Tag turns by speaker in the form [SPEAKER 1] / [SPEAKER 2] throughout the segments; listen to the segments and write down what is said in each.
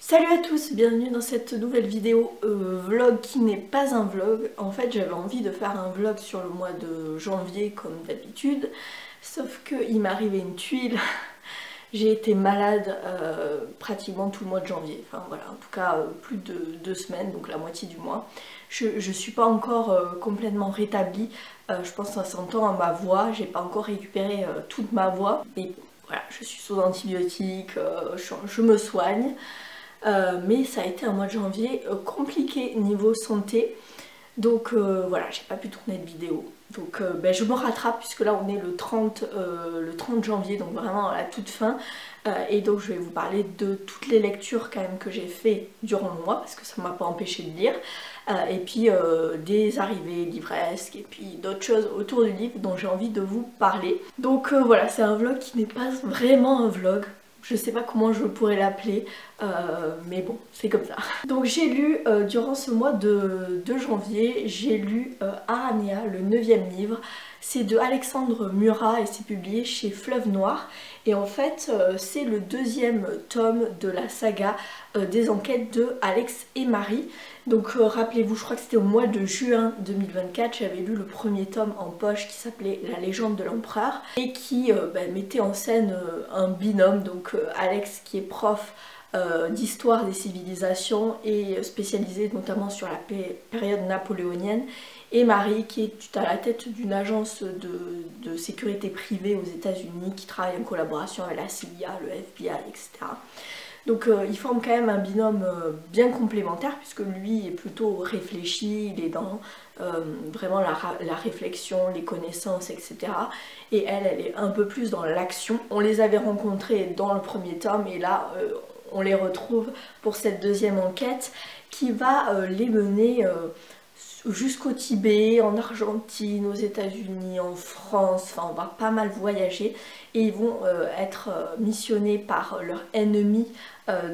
[SPEAKER 1] Salut à tous, bienvenue dans cette nouvelle vidéo vlog qui n'est pas un vlog. En fait j'avais envie de faire un vlog sur le mois de janvier comme d'habitude, sauf qu'il m'est arrivé une tuile. J'ai été malade pratiquement tout le mois de janvier, enfin voilà, en tout cas plus de 2 semaines, donc la moitié du mois. Je suis pas encore complètement rétablie, je pense que ça s'entend à ma voix, j'ai pas encore récupéré toute ma voix. Mais voilà, je suis sous antibiotiques, je me soigne. Mais ça a été un mois de janvier compliqué niveau santé, donc voilà, j'ai pas pu tourner de vidéo. Donc je me rattrape puisque là on est le 30 janvier, donc vraiment à la toute fin. Et donc je vais vous parler de toutes les lectures quand même que j'ai fait durant le mois, parce que ça m'a pas empêché de lire. Et puis des arrivées livresques et puis d'autres choses autour du livre dont j'ai envie de vous parler. Donc voilà, c'est un vlog qui n'est pas vraiment un vlog. Je sais pas comment je pourrais l'appeler, mais bon, c'est comme ça. Donc j'ai lu, durant ce mois de janvier, j'ai lu Aranea, le 9e livre. C'est de Alexandre Murat et c'est publié chez Fleuve Noir. Et en fait, c'est le 2e tome de la saga des enquêtes de Alex et Marie. Donc rappelez-vous, je crois que c'était au mois de juin 2024, j'avais lu le premier tome en poche qui s'appelait La légende de l'empereur et qui mettait en scène un binôme, donc Alex qui est prof d'histoire des civilisations et spécialisé notamment sur la période napoléonienne, et Marie qui est à la tête d'une agence de sécurité privée aux États-Unis qui travaille en collaboration avec la CIA, le FBI, etc. Donc ils forment quand même un binôme bien complémentaire puisque lui est plutôt réfléchi, il est dans vraiment la réflexion, les connaissances, etc. Et elle est un peu plus dans l'action. On les avait rencontrés dans le premier tome et là on les retrouve pour cette 2e enquête qui va les mener jusqu'au Tibet, en Argentine, aux États-Unis, en France, enfin on va pas mal voyager et ils vont être missionnés par leur ennemi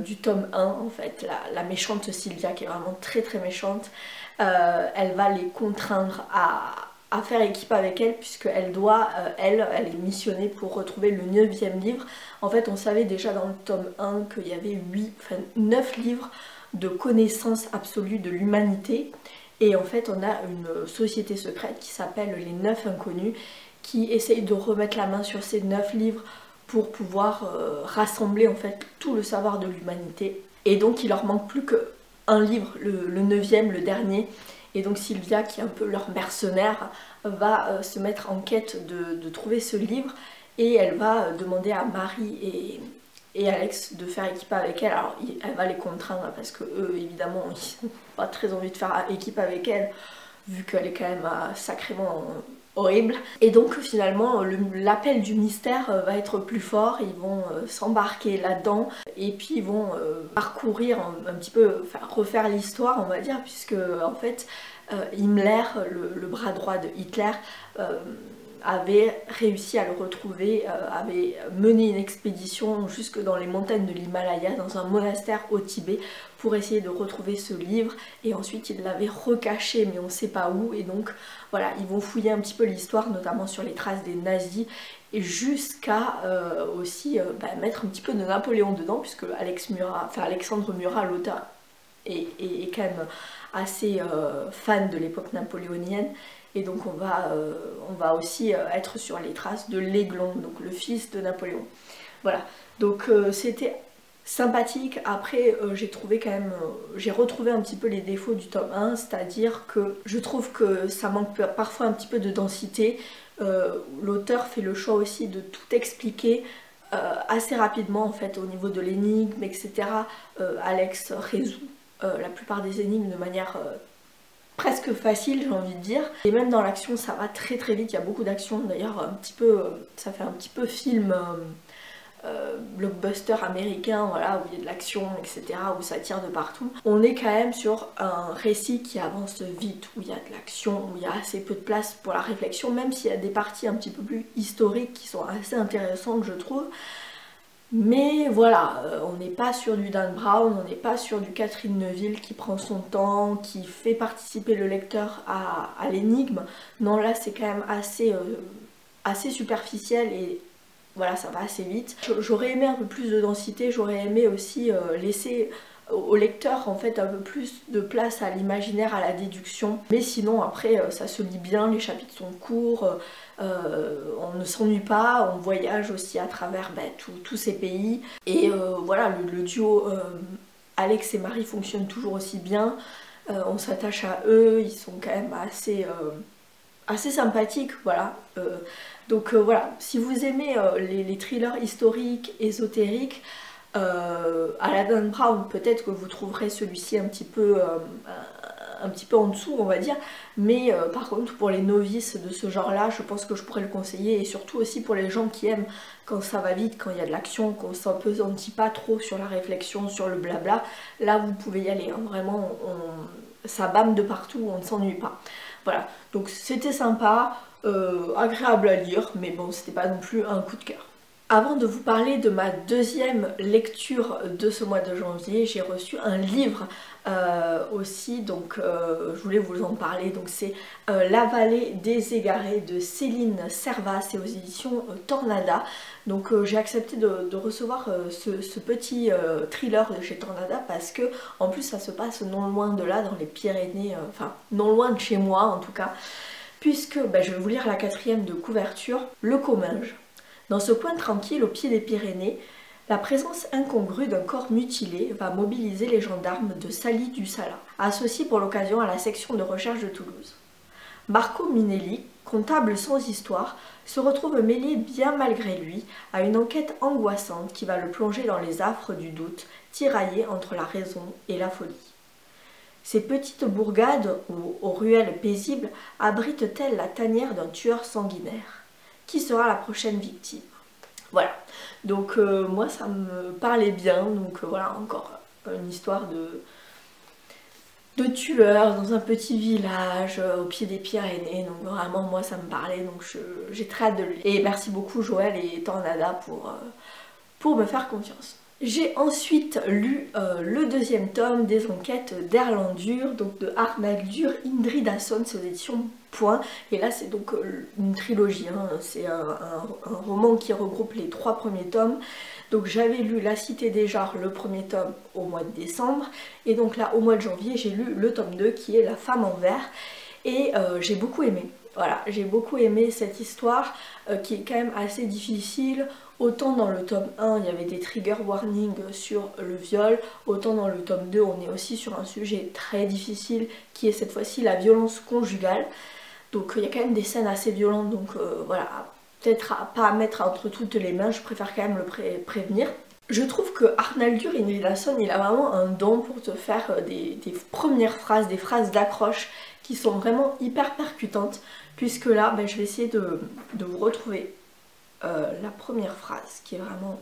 [SPEAKER 1] du tome 1 en fait, la méchante Sylvia qui est vraiment très très méchante. Elle va les contraindre à faire équipe avec elle puisqu'elle doit, elle est missionnée pour retrouver le 9e livre. En fait on savait déjà dans le tome 1 qu'il y avait 9 livres de connaissances absolues de l'humanité. Et en fait on a une société secrète qui s'appelle les 9 inconnus qui essaye de remettre la main sur ces 9 livres pour pouvoir rassembler en fait tout le savoir de l'humanité. Et donc il leur manque plus qu'un livre, le 9e, le dernier. Et donc Sylvia, qui est un peu leur mercenaire, va se mettre en quête de trouver ce livre. Et elle va demander à Marie et Alex de faire équipe avec elle. Alors elle va les contraindre parce que eux évidemment ils n'ont pas très envie de faire équipe avec elle vu qu'elle est quand même sacrément horrible. Et donc finalement l'appel du mystère va être plus fort, ils vont s'embarquer là-dedans et puis ils vont parcourir un petit peu, enfin refaire l'histoire on va dire, puisque en fait Himmler, le bras droit de Hitler, avait réussi à le retrouver, avait mené une expédition jusque dans les montagnes de l'Himalaya, dans un monastère au Tibet, pour essayer de retrouver ce livre, et ensuite il l'avait recaché mais on ne sait pas où, et donc voilà, ils vont fouiller un petit peu l'histoire, notamment sur les traces des nazis, et jusqu'à aussi mettre un petit peu de Napoléon dedans, puisque Alexandre Murat, l'auteur, est quand même assez fan de l'époque napoléonienne. Et donc on va aussi être sur les traces de l'Aiglon, donc le fils de Napoléon. Voilà, donc c'était sympathique. Après j'ai trouvé quand même, j'ai retrouvé un petit peu les défauts du tome 1, c'est-à-dire que je trouve que ça manque parfois un petit peu de densité. L'auteur fait le choix aussi de tout expliquer assez rapidement en fait au niveau de l'énigme, etc. Alex résout la plupart des énigmes de manière presque facile, j'ai envie de dire, et même dans l'action ça va très très vite, il y a beaucoup d'action d'ailleurs, un petit peu, ça fait un petit peu film blockbuster américain, voilà, où il y a de l'action, etc., où ça tire de partout. On est quand même sur un récit qui avance vite, où il y a de l'action, où il y a assez peu de place pour la réflexion, même s'il y a des parties un petit peu plus historiques qui sont assez intéressantes je trouve. Mais voilà, on n'est pas sur du Dan Brown, on n'est pas sur du Catherine Neuville qui prend son temps, qui fait participer le lecteur à l'énigme. Non, là c'est quand même assez superficiel et voilà, ça va assez vite. J'aurais aimé un peu plus de densité, j'aurais aimé aussi laisser au lecteur en fait un peu plus de place à l'imaginaire, à la déduction. Mais sinon après ça se lit bien, les chapitres sont courts, on ne s'ennuie pas, on voyage aussi à travers tous ces pays. Et voilà, le duo Alex et Marie fonctionne toujours aussi bien, on s'attache à eux, ils sont quand même assez sympathiques, voilà. Donc voilà, si vous aimez les thrillers historiques, ésotériques, à Dan Brown, peut-être que vous trouverez celui-ci un petit peu en dessous, on va dire, mais par contre pour les novices de ce genre-là, je pense que je pourrais le conseiller, et surtout aussi pour les gens qui aiment quand ça va vite, quand il y a de l'action, qu'on s'apesantit pas trop sur la réflexion, sur le blabla, là vous pouvez y aller, hein. Vraiment, ça bâme de partout, on ne s'ennuie pas. Voilà, donc c'était sympa, agréable à lire, mais bon, c'était pas non plus un coup de cœur. Avant de vous parler de ma deuxième lecture de ce mois de janvier, j'ai reçu un livre aussi, donc je voulais vous en parler. Donc c'est La vallée des égarés de Céline Servat, c'est aux éditions Tornada. Donc j'ai accepté de recevoir ce petit thriller de chez Tornada parce que en plus ça se passe non loin de là, dans les Pyrénées, enfin non loin de chez moi en tout cas, puisque je vais vous lire la quatrième de couverture, Le Comminges. Dans ce coin tranquille au pied des Pyrénées, la présence incongrue d'un corps mutilé va mobiliser les gendarmes de Sally du Sala, associés pour l'occasion à la section de recherche de Toulouse. Marco Minelli, comptable sans histoire, se retrouve mêlé bien malgré lui à une enquête angoissante qui va le plonger dans les affres du doute, tiraillé entre la raison et la folie. Ces petites bourgades aux ruelles paisibles abritent-elles la tanière d'un tueur sanguinaire? Qui sera la prochaine victime? Voilà, donc moi ça me parlait bien, donc voilà, encore une histoire de tueur dans un petit village au pied des Pyrénées, donc vraiment moi ça me parlait, donc j'ai très hâte de le lire. Et merci beaucoup Joël et Tornada pour me faire confiance. J'ai ensuite lu le deuxième tome des enquêtes d'Erlendur, donc de Arnaldur Indridason, c'est aux éditions Point. Et là c'est donc une trilogie, hein. C'est un roman qui regroupe les 3 premiers tomes. Donc j'avais lu La Cité des Jarres, le premier tome, au mois de décembre. Et donc là au mois de janvier j'ai lu le tome 2 qui est La Femme en Vert. Et j'ai beaucoup aimé. Voilà, j'ai beaucoup aimé cette histoire qui est quand même assez difficile. Autant dans le tome 1 il y avait des trigger warnings sur le viol, autant dans le tome 2 on est aussi sur un sujet très difficile qui est cette fois-ci la violence conjugale. Donc il y a quand même des scènes assez violentes, donc voilà, peut-être pas à mettre entre toutes les mains, je préfère quand même le prévenir. Je trouve que Arnaldur Indridason, il a vraiment un don pour te faire des premières phrases, des phrases d'accroche qui sont vraiment hyper percutantes, puisque là je vais essayer de vous retrouver la première phrase qui est vraiment,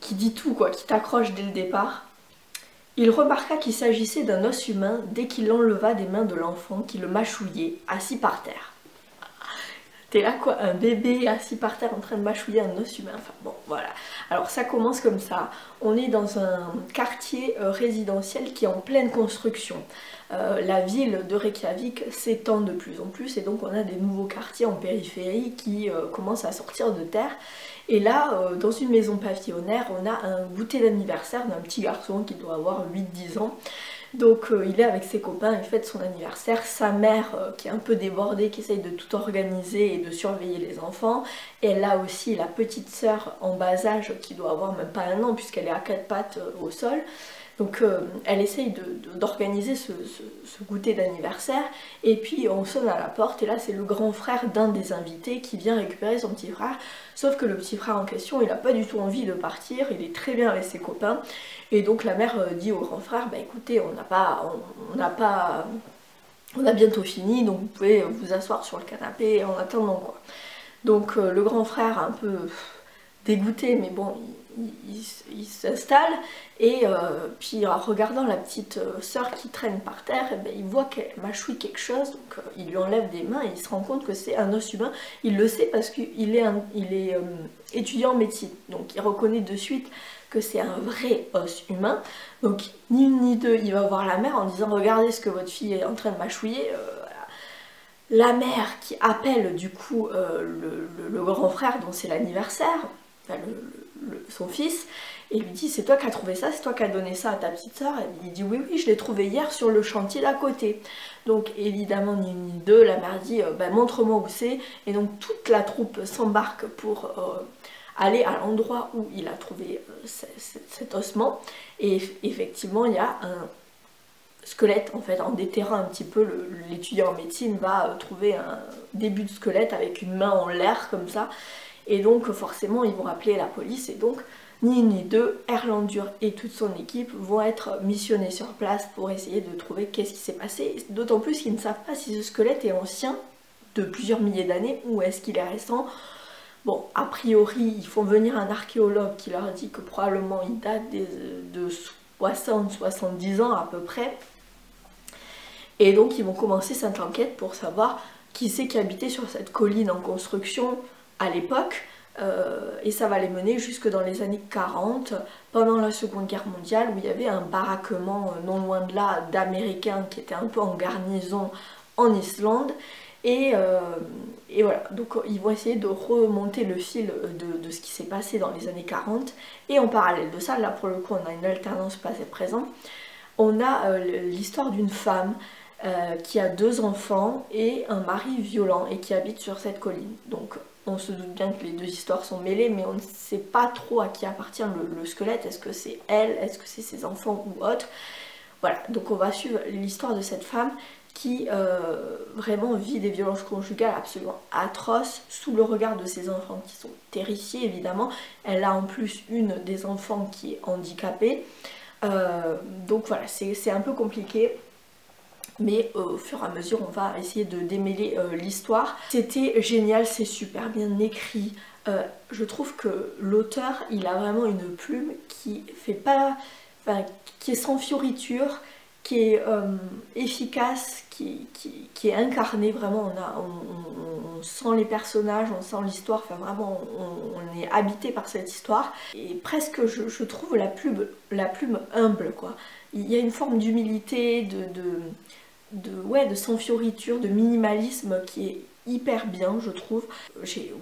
[SPEAKER 1] qui dit tout quoi, qui t'accroche dès le départ. Il remarqua qu'il s'agissait d'un os humain dès qu'il l'enleva des mains de l'enfant qui le mâchouillait, assis par terre. T'es là quoi, un bébé assis par terre en train de mâchouiller un os humain, enfin bon voilà. Alors ça commence comme ça, on est dans un quartier résidentiel qui est en pleine construction. La ville de Reykjavik s'étend de plus en plus et donc on a des nouveaux quartiers en périphérie qui commencent à sortir de terre. Et là, dans une maison pavillonnaire, on a un goûter d'anniversaire d'un petit garçon qui doit avoir 8-10 ans. Donc il est avec ses copains, il fête son anniversaire, sa mère qui est un peu débordée, qui essaye de tout organiser et de surveiller les enfants. Et elle a aussi la petite sœur en bas âge qui doit avoir même pas 1 an puisqu'elle est à 4 pattes au sol. Donc elle essaye d'organiser ce goûter d'anniversaire et puis on sonne à la porte et là c'est le grand frère d'un des invités qui vient récupérer son petit frère. Sauf que le petit frère en question il n'a pas du tout envie de partir, il est très bien avec ses copains et donc la mère dit au grand frère écoutez on a bientôt fini donc vous pouvez vous asseoir sur le canapé en attendant quoi. Donc le grand frère un peu dégoûté mais bon il s'installe et puis en regardant la petite sœur qui traîne par terre, il voit qu'elle mâchouille quelque chose, donc il lui enlève des mains et il se rend compte que c'est un os humain. Il le sait parce qu'il est, étudiant en médecine, donc il reconnaît de suite que c'est un vrai os humain. Donc ni une ni deux, il va voir la mère en disant regardez ce que votre fille est en train de mâchouiller. La mère qui appelle du coup le grand frère dont c'est l'anniversaire, enfin, son fils, et lui dit c'est toi qui as trouvé ça, c'est toi qui as donné ça à ta petite soeur. Il dit oui je l'ai trouvé hier sur le chantier d'à côté. Donc évidemment ni une ni deux, la mère dit montre-moi où c'est, et donc toute la troupe s'embarque pour aller à l'endroit où il a trouvé cet ossement, et effectivement il y a un squelette en fait. En déterrant un petit peu, l'étudiant en médecine va trouver un début de squelette avec une main en l'air comme ça, et donc forcément ils vont appeler la police, et donc ni une ni deux, Erlendur et toute son équipe vont être missionnés sur place pour essayer de trouver qu'est-ce qui s'est passé, d'autant plus qu'ils ne savent pas si ce squelette est ancien de plusieurs milliers d'années ou est-ce qu'il est récent. Bon, a priori, ils font venir un archéologue qui leur dit que probablement il date de 60-70 ans à peu près. Et donc ils vont commencer cette enquête pour savoir qui c'est qui habitait sur cette colline en construction à l'époque. Et ça va les mener jusque dans les années 40, pendant la Seconde Guerre mondiale, où il y avait un baraquement non loin de là d'Américains qui étaient un peu en garnison en Islande. Et voilà, donc ils vont essayer de remonter le fil de ce qui s'est passé dans les années 40. Et en parallèle de ça, là pour le coup on a une alternance passé-présent, on a l'histoire d'une femme qui a 2 enfants et un mari violent et qui habite sur cette colline. Donc on se doute bien que les 2 histoires sont mêlées, mais on ne sait pas trop à qui appartient le squelette. Est-ce que c'est elle, est-ce que c'est ses enfants ou autre? Voilà, donc on va suivre l'histoire de cette femme qui vraiment vit des violences conjugales absolument atroces sous le regard de ses enfants qui sont terrifiés évidemment. Elle a en plus une des enfants qui est handicapée. Donc voilà, c'est un peu compliqué. Mais au fur et à mesure on va essayer de démêler l'histoire. C'était génial, c'est super bien écrit. Je trouve que l'auteur il a vraiment une plume qui fait pas, enfin, qui est sans fioriture, qui est efficace, qui est incarné vraiment. On sent les personnages, on sent l'histoire, enfin vraiment on est habité par cette histoire. Et presque je trouve la plume humble quoi. Il y a une forme d'humilité, de sans fioriture, de minimalisme qui est hyper bien je trouve. J'ai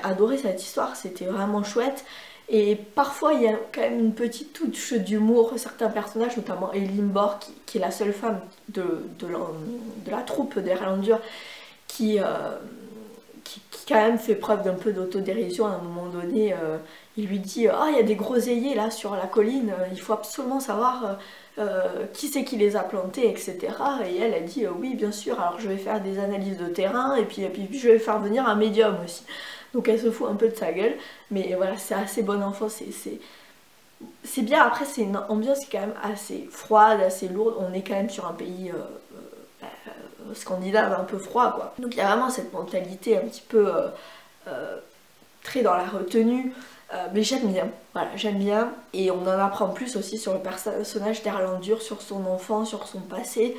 [SPEAKER 1] adoré cette histoire, c'était vraiment chouette. Et parfois il y a quand même une petite touche d'humour, certains personnages, notamment Elinborg qui est la seule femme de la troupe d'Erlendur qui quand même fait preuve d'un peu d'autodérision. À un moment donné il lui dit ah il y a des groseilliers là sur la colline, il faut absolument savoir qui c'est qui les a plantés, etc. Et elle dit oui bien sûr, alors je vais faire des analyses de terrain et puis je vais faire venir un médium aussi. Donc elle se fout un peu de sa gueule, mais voilà, c'est assez bon enfant, c'est bien. Après c'est une ambiance qui est quand même assez froide, assez lourde, on est quand même sur un pays scandinave un peu froid quoi. Donc il y a vraiment cette mentalité un petit peu très dans la retenue, mais j'aime bien, voilà, j'aime bien. Et on en apprend plus aussi sur le personnage d'Erlendur, sur son enfance, sur son passé.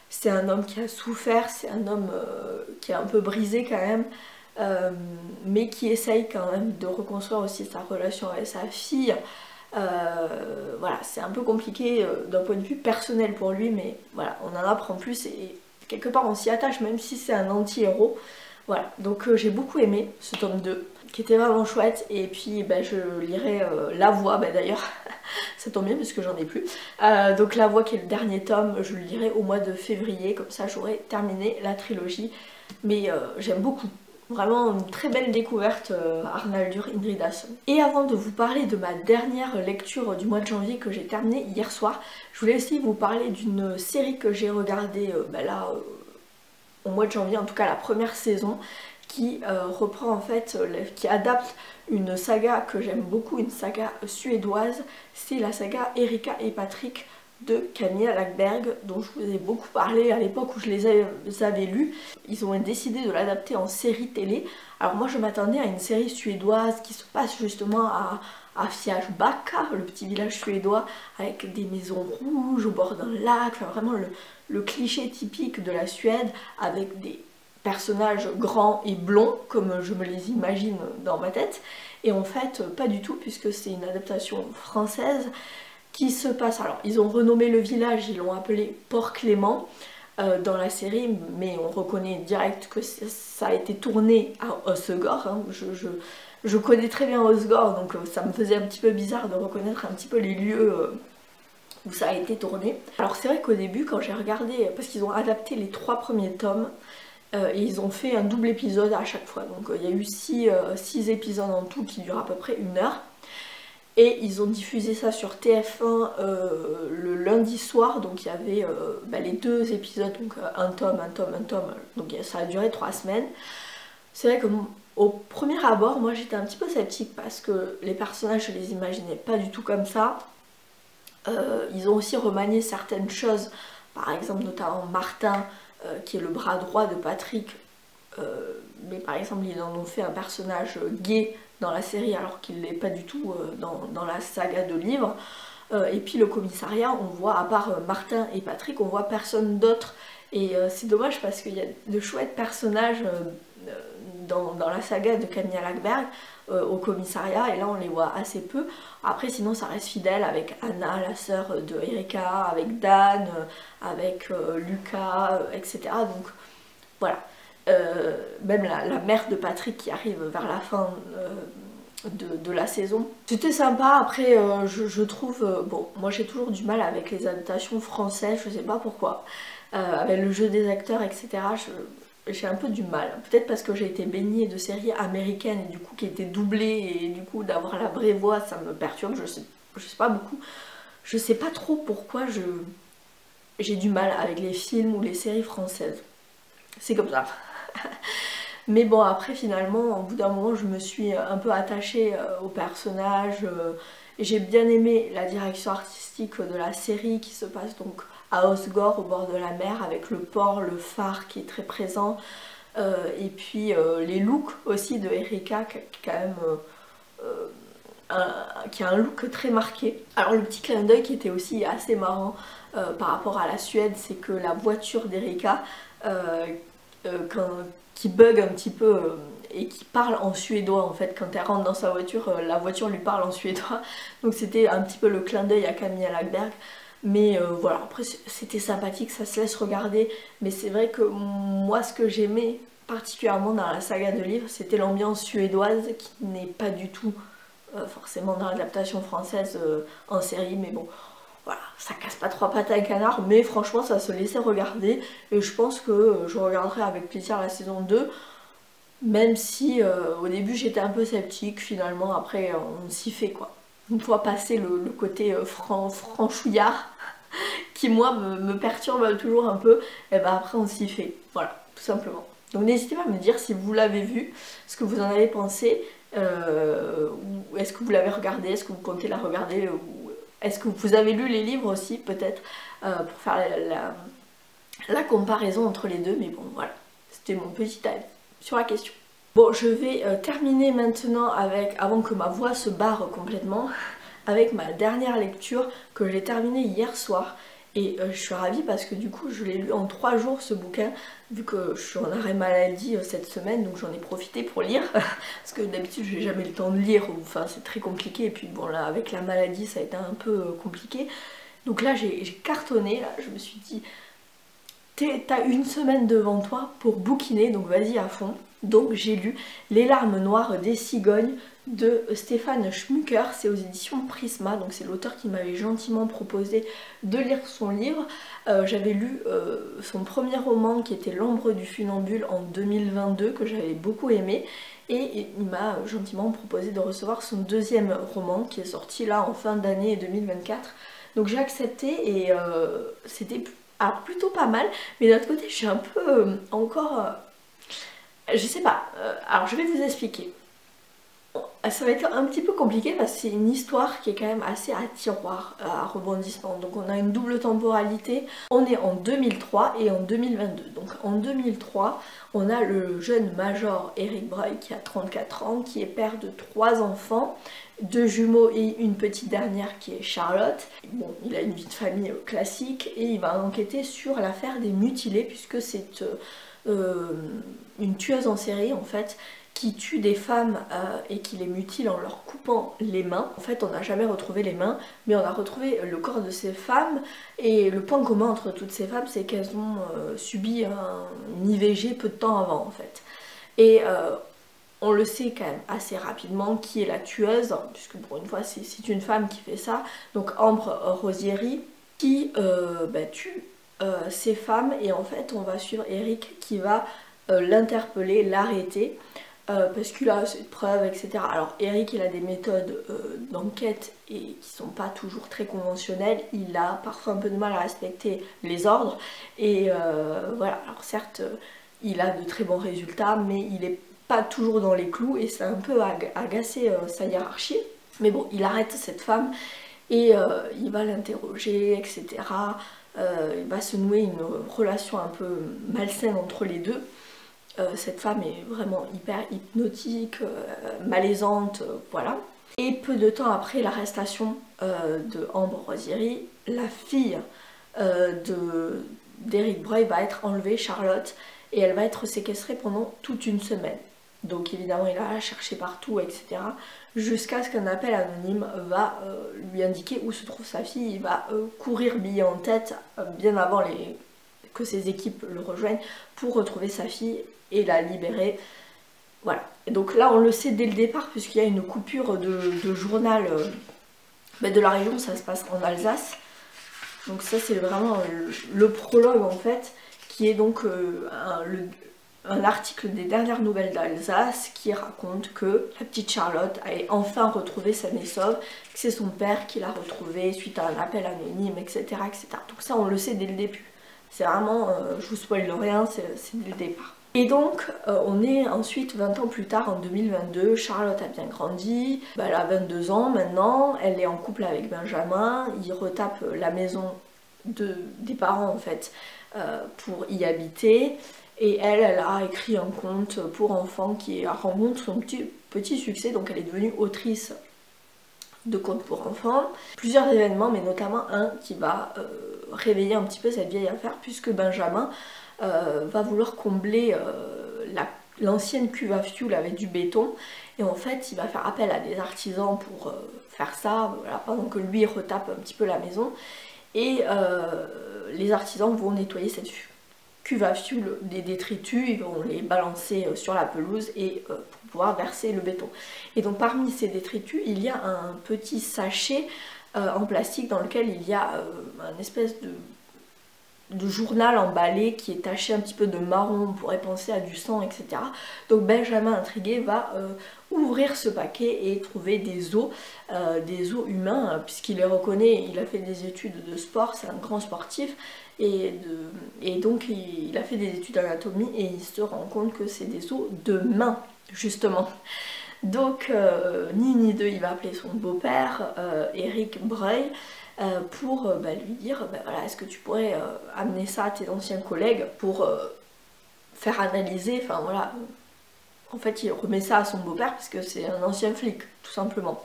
[SPEAKER 1] C'est un homme qui a souffert, c'est un homme qui est un peu brisé quand même, mais qui essaye quand même de reconstruire aussi sa relation avec sa fille. Voilà, c'est un peu compliqué d'un point de vue personnel pour lui, mais voilà, on en apprend plus et quelque part on s'y attache même si c'est un anti-héros. Voilà, donc j'ai beaucoup aimé ce tome 2 qui était vraiment chouette. Et puis je lirai La Voix, d'ailleurs ça tombe bien parce que j'en ai plus. Donc La Voix qui est le dernier tome, je le lirai au mois de février, comme ça j'aurai terminé la trilogie. Mais j'aime beaucoup. Vraiment une très belle découverte, Arnaldur Indridason. Et avant de vous parler de ma dernière lecture du mois de janvier que j'ai terminée hier soir, je voulais aussi vous parler d'une série que j'ai regardée là au mois de janvier, en tout cas la première saison, qui reprend en fait, qui adapte une saga que j'aime beaucoup, une saga suédoise. C'est la saga Erika et Patrick de Camilla Läckberg, dont je vous ai beaucoup parlé à l'époque où je les avais lus. Ils ont décidé de l'adapter en série télé. Alors moi je m'attendais à une série suédoise qui se passe justement à Fjällbacka, le petit village suédois avec des maisons rouges au bord d'un lac, enfin vraiment le cliché typique de la Suède, avec des personnages grands et blonds comme je me les imagine dans ma tête. Et en fait pas du tout, puisque c'est une adaptation française qui se passe, alors ils ont renommé le village, ils l'ont appelé Port-Clément dans la série, mais on reconnaît direct que ça a été tourné à Hossegor, hein. Je connais très bien Osgore, donc ça me faisait un petit peu bizarre de reconnaître un petit peu les lieux où ça a été tourné. Alors c'est vrai qu'au début, quand j'ai regardé, parce qu'ils ont adapté les 3 premiers tomes, et ils ont fait un double épisode à chaque fois. Donc il y a eu 6 épisodes en tout qui durent à peu près 1 heure. Et ils ont diffusé ça sur TF1 le lundi soir, donc il y avait les 2 épisodes, donc un tome, donc ça a duré 3 semaines. C'est vrai que au premier abord, moi j'étais un petit peu sceptique parce que les personnages, je les imaginais pas du tout comme ça. Ils ont aussi remanié certaines choses, par exemple notamment Martin, qui est le bras droit de Patrick, mais par exemple ils en ont fait un personnage gay dans la série alors qu'il n'est pas du tout dans la saga de livres. Et puis le commissariat, on voit, à part Martin et Patrick, on voit personne d'autre. Et c'est dommage parce qu'il y a de chouettes personnages dans la saga de Camilla Lackberg au commissariat, et là on les voit assez peu. Après sinon ça reste fidèle avec Anna, la sœur de Erika, avec Dan, avec Lucas, etc. Donc voilà. Même la mère de Patrick qui arrive vers la fin de la saison. C'était sympa. Après je trouve, bon, moi j'ai toujours du mal avec les adaptations françaises, je sais pas pourquoi, avec le jeu des acteurs, etc. J'ai un peu du mal, peut-être parce que j'ai été baignée de séries américaines et du coup qui étaient doublées, et du coup d'avoir la vraie voix ça me perturbe, je sais pas beaucoup, je sais pas trop pourquoi j'ai du mal avec les films ou les séries françaises, c'est comme ça. Mais bon, après finalement au bout d'un moment je me suis un peu attachée au personnage, et j'ai bien aimé la direction artistique de la série qui se passe donc à Osgore, au bord de la mer, avec le port, le phare qui est très présent, et puis les looks aussi de Erika qui est quand même qui a un look très marqué. Alors le petit clin d'œil qui était aussi assez marrant par rapport à la Suède, c'est que la voiture d'Erika qui bug un petit peu et qui parle en suédois en fait. Quand elle rentre dans sa voiture, la voiture lui parle en suédois, donc c'était un petit peu le clin d'œil à Camilla Lackberg. Mais voilà, après c'était sympathique, ça se laisse regarder, mais c'est vrai que moi ce que j'aimais particulièrement dans la saga de livres, c'était l'ambiance suédoise qui n'est pas du tout forcément dans l'adaptation française en série, mais bon, voilà, ça casse pas 3 pattes à un canard, mais franchement ça se laissait regarder, et je pense que je regarderai avec plaisir la saison 2, même si au début j'étais un peu sceptique, finalement après on s'y fait quoi. Une fois passé le côté franchouillard, qui moi me perturbe toujours un peu, et ben après on s'y fait, voilà, tout simplement. Donc n'hésitez pas à me dire si vous l'avez vu, ce que vous en avez pensé, ou est-ce que vous l'avez regardé, est-ce que vous comptez la regarder, ou est-ce que vous avez lu les livres aussi peut-être, pour faire la comparaison entre les deux, mais bon voilà, c'était mon petit avis sur la question. Bon, je vais terminer maintenant avec, avant que ma voix se barre complètement, avec ma dernière lecture que j'ai terminée hier soir. Et je suis ravie parce que du coup je l'ai lu en 3 jours ce bouquin, vu que je suis en arrêt maladie cette semaine, donc j'en ai profité pour lire, parce que d'habitude j'ai jamais le temps de lire, enfin c'est très compliqué, et puis bon là avec la maladie ça a été un peu compliqué. Donc là j'ai cartonné, là je me suis dit, t'as 1 semaine devant toi pour bouquiner, donc vas-y à fond. Donc j'ai lu Les larmes noires des cigognes de Stéphane Schmucker, c'est aux éditions Prisma, donc c'est l'auteur qui m'avait gentiment proposé de lire son livre. J'avais lu son premier roman qui était L'ombre du funambule en 2022, que j'avais beaucoup aimé, et il m'a gentiment proposé de recevoir son 2e roman qui est sorti là en fin d'année 2024. Donc j'ai accepté, et c'était plutôt pas mal, mais d'un autre côté je suis un peu encore... je sais pas, alors je vais vous expliquer. Ça va être un petit peu compliqué parce que c'est une histoire qui est quand même assez à tiroir, à rebondissement. Donc on a une double temporalité, on est en 2003 et en 2022. Donc en 2003, on a le jeune major Eric Breuil qui a 34 ans, qui est père de 3 enfants, 2 jumeaux et une petite dernière qui est Charlotte. Bon, il a une vie de famille classique et il va enquêter sur l'affaire des mutilés, puisque c'est une tueuse en série en fait, qui tue des femmes et qui les mutile en leur coupant les mains. En fait on n'a jamais retrouvé les mains, mais on a retrouvé le corps de ces femmes, et le point commun entre toutes ces femmes c'est qu'elles ont subi une IVG peu de temps avant en fait. Et on le sait quand même assez rapidement qui est la tueuse, puisque pour une fois c'est une femme qui fait ça, donc Ambre Rosieri, qui tue ces femmes, et en fait on va suivre Eric qui va l'interpeller, l'arrêter, parce qu'il a assez de preuves, etc. Alors Eric il a des méthodes d'enquête et qui sont pas toujours très conventionnelles, il a parfois un peu de mal à respecter les ordres, et voilà, alors certes il a de très bons résultats, mais il est pas toujours dans les clous, et c'est un peu agacé sa hiérarchie. Mais bon, il arrête cette femme, et il va l'interroger, etc. Il va se nouer une relation un peu malsaine entre les deux. Cette femme est vraiment hyper hypnotique, malaisante, voilà. Et peu de temps après l'arrestation de Ambre Rosieri, la fille d'Eric Breuil va être enlevée, Charlotte, et elle va être séquestrée pendant toute une semaine. Donc évidemment il va la chercher partout, etc. Jusqu'à ce qu'un appel anonyme va lui indiquer où se trouve sa fille. Il va courir billet en tête bien avant que ses équipes le rejoignent pour retrouver sa fille et la libérer. Voilà. Et donc là on le sait dès le départ, puisqu'il y a une coupure de journal de la région, ça se passe en Alsace. Donc ça c'est vraiment le prologue en fait, qui est donc un article des dernières nouvelles d'Alsace qui raconte que la petite Charlotte a enfin retrouvé sa mère sauve, que c'est son père qui l'a retrouvée suite à un appel anonyme, etc., etc. Donc ça on le sait dès le début. C'est vraiment, je vous spoil rien, c'est dès le départ. Et donc on est ensuite 20 ans plus tard, en 2022, Charlotte a bien grandi, elle a 22 ans maintenant, elle est en couple avec Benjamin, il retape la maison des parents en fait pour y habiter, et elle a écrit un conte pour enfants qui rencontre son petit succès, donc elle est devenue autrice de contes pour enfants. Plusieurs événements, mais notamment un qui va réveiller un petit peu cette vieille affaire, puisque Benjamin va vouloir combler l'ancienne cuve à fioul avec du béton, et en fait il va faire appel à des artisans pour faire ça, voilà, pendant que lui retape un petit peu la maison, et les artisans vont nettoyer cette cuve à fioul des détritus, ils vont les balancer sur la pelouse et pour pouvoir verser le béton. Et donc parmi ces détritus il y a un petit sachet en plastique dans lequel il y a un espèce de journal emballé qui est taché un petit peu de marron, on pourrait penser à du sang, etc. Donc Benjamin, intrigué, va ouvrir ce paquet et trouver des os humains, puisqu'il les reconnaît, il a fait des études de sport, c'est un grand sportif, et donc il a fait des études d'anatomie, et il se rend compte que c'est des os de main, justement. Donc ni une ni deux, il va appeler son beau-père, Eric Breuil, pour lui dire voilà, est-ce que tu pourrais amener ça à tes anciens collègues pour faire analyser, enfin voilà. En fait il remet ça à son beau-père parce que c'est un ancien flic, tout simplement.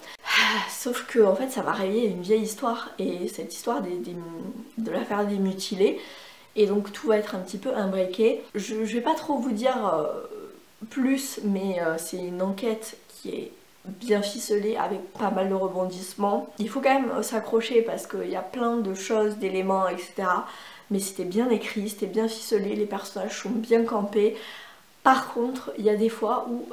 [SPEAKER 1] Sauf que en fait ça va réveiller une vieille histoire, et cette histoire de l'affaire des mutilés, et donc tout va être un petit peu imbriqué. Je vais pas trop vous dire plus, mais c'est une enquête qui est bien ficelé avec pas mal de rebondissements. Il faut quand même s'accrocher parce qu'il y a plein de choses, d'éléments, etc. Mais c'était bien écrit, c'était bien ficelé, les personnages sont bien campés. Par contre, il y a des fois où...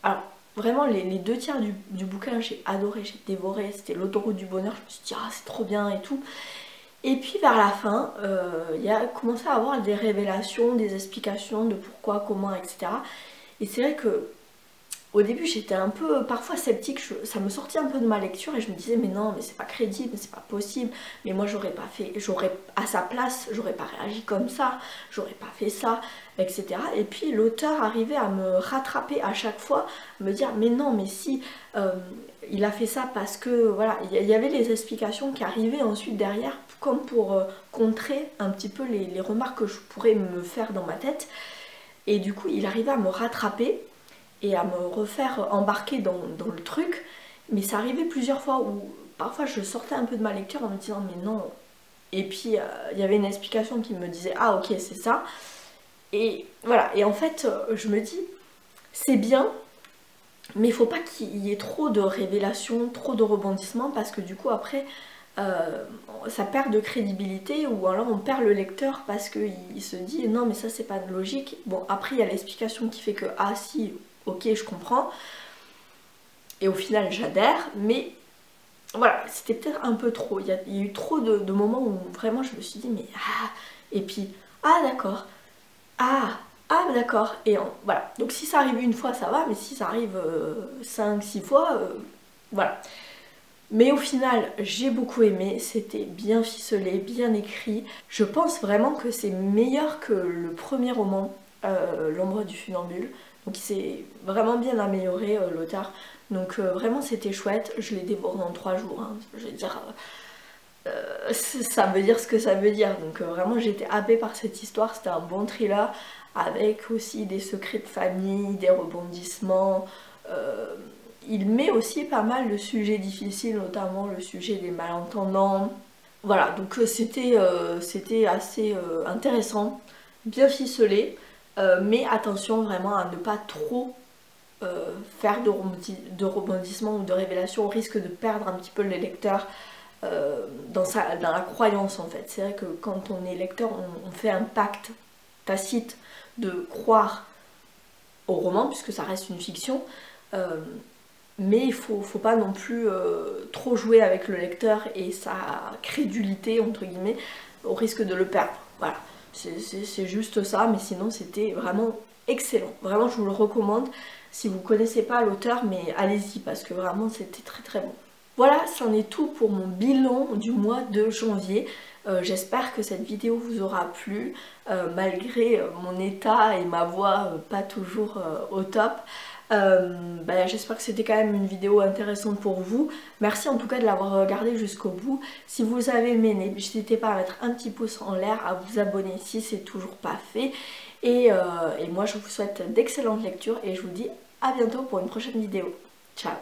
[SPEAKER 1] alors, vraiment, les 2 tiers du bouquin, j'ai adoré, j'ai dévoré. C'était l'autoroute du bonheur, je me suis dit, ah, c'est trop bien et tout. Et puis vers la fin, il y a commencé à avoir des révélations, des explications de pourquoi, comment, etc. Et c'est vrai que au début j'étais un peu parfois sceptique, ça me sortait un peu de ma lecture, et je me disais mais non, mais c'est pas crédible, mais c'est pas possible, mais moi j'aurais pas fait, à sa place, j'aurais pas réagi comme ça, j'aurais pas fait ça, etc. Et puis l'auteur arrivait à me rattraper à chaque fois, me dire mais non, mais si, il a fait ça parce que voilà, il y avait les explications qui arrivaient ensuite derrière, comme pour contrer un petit peu les remarques que je pourrais me faire dans ma tête. Et du coup il arrivait à me rattraper et à me refaire embarquer dans le truc, mais ça arrivait plusieurs fois où parfois je sortais un peu de ma lecture en me disant mais non, et puis il y avait une explication qui me disait ah ok c'est ça, et voilà, et en fait je me dis c'est bien, mais il faut pas qu'il y ait trop de révélations, trop de rebondissements, parce que du coup après ça perd de crédibilité, ou alors on perd le lecteur parce qu'il se dit non mais ça c'est pas logique. Bon après il y a l'explication qui fait que ah si, ok, je comprends. Et au final, j'adhère, mais voilà, c'était peut-être un peu trop. Il y a eu trop de moments où vraiment je me suis dit, mais ah, et puis, ah d'accord, ah, ah d'accord. Et voilà, donc si ça arrive une fois, ça va, mais si ça arrive 5-6 fois, voilà. Mais au final, j'ai beaucoup aimé, c'était bien ficelé, bien écrit. Je pense vraiment que c'est meilleur que le premier roman, L'ombre du funambule. Donc il s'est vraiment bien amélioré, l'auteur. Donc vraiment c'était chouette, je l'ai dévoré en 3 jours. Hein. Je veux dire, ça veut dire ce que ça veut dire. Donc vraiment j'étais happée par cette histoire, c'était un bon thriller avec aussi des secrets de famille, des rebondissements. Il met aussi pas mal de sujets difficiles, notamment le sujet des malentendants. Voilà, donc c'était assez intéressant, bien ficelé, mais attention vraiment à ne pas trop faire de rebondissements ou de révélations, au risque de perdre un petit peu le lecteur dans la croyance en fait. C'est vrai que quand on est lecteur, on fait un pacte tacite de croire au roman, puisque ça reste une fiction, mais il faut pas non plus trop jouer avec le lecteur et sa crédulité, entre guillemets, au risque de le perdre. Voilà, c'est juste ça, mais sinon c'était vraiment excellent. Vraiment, je vous le recommande si vous ne connaissez pas l'auteur, mais allez-y, parce que vraiment c'était très très bon. Voilà, c'en est tout pour mon bilan du mois de janvier. J'espère que cette vidéo vous aura plu, malgré mon état et ma voix pas toujours au top. J'espère que c'était quand même une vidéo intéressante pour vous. Merci en tout cas de l'avoir regardé jusqu'au bout. Si vous avez aimé, n'hésitez pas à mettre un petit pouce en l'air, à vous abonner si c'est toujours pas fait. Et moi je vous souhaite d'excellentes lectures et je vous dis à bientôt pour une prochaine vidéo. Ciao!